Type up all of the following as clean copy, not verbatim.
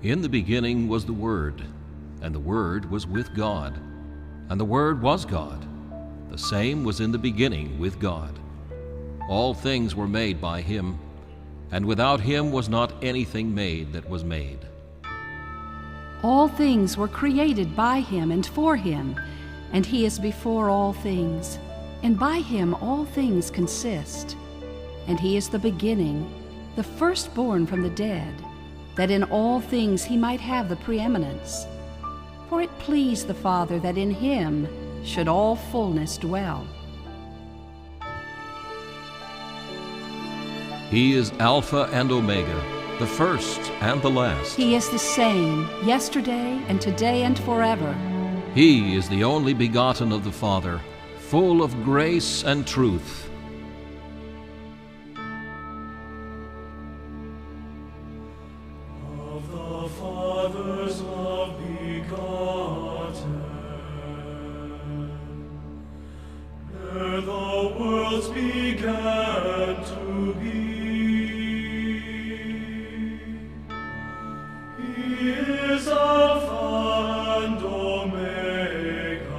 In the beginning was the Word, and the Word was with God, and the Word was God. The same was in the beginning with God. All things were made by him, and without him was not anything made that was made. All things were created by him and for him, and he is before all things, and by him all things consist. And he is the beginning, the firstborn from the dead, that in all things he might have the preeminence. For it pleased the Father that in him should all fullness dwell. He is Alpha and Omega, the first and the last. He is the same yesterday and today and forever. He is the only begotten of the Father, full of grace and truth. Of the Father's love begotten, ere the worlds began to be, he is Alpha and Omega,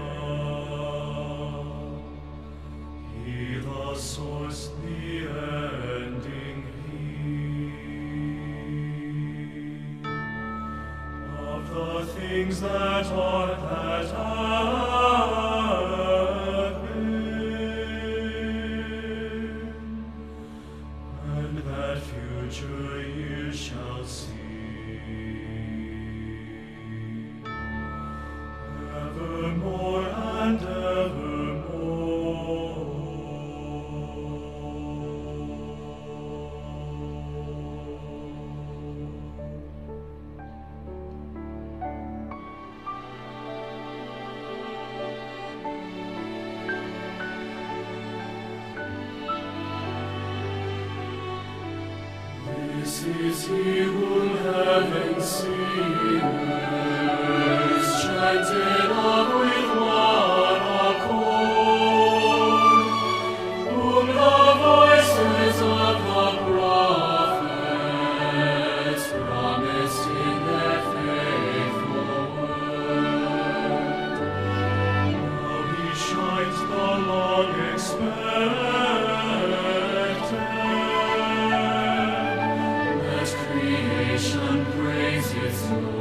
he the source, the ending, he of the things that are, that have been, and that future years shall see. Evermore and this is he whom heaven singers chanted of with one accord, whom the voices of the prophets promised in their faithful word. Now he shines the long expected. Let creation praise its Lord.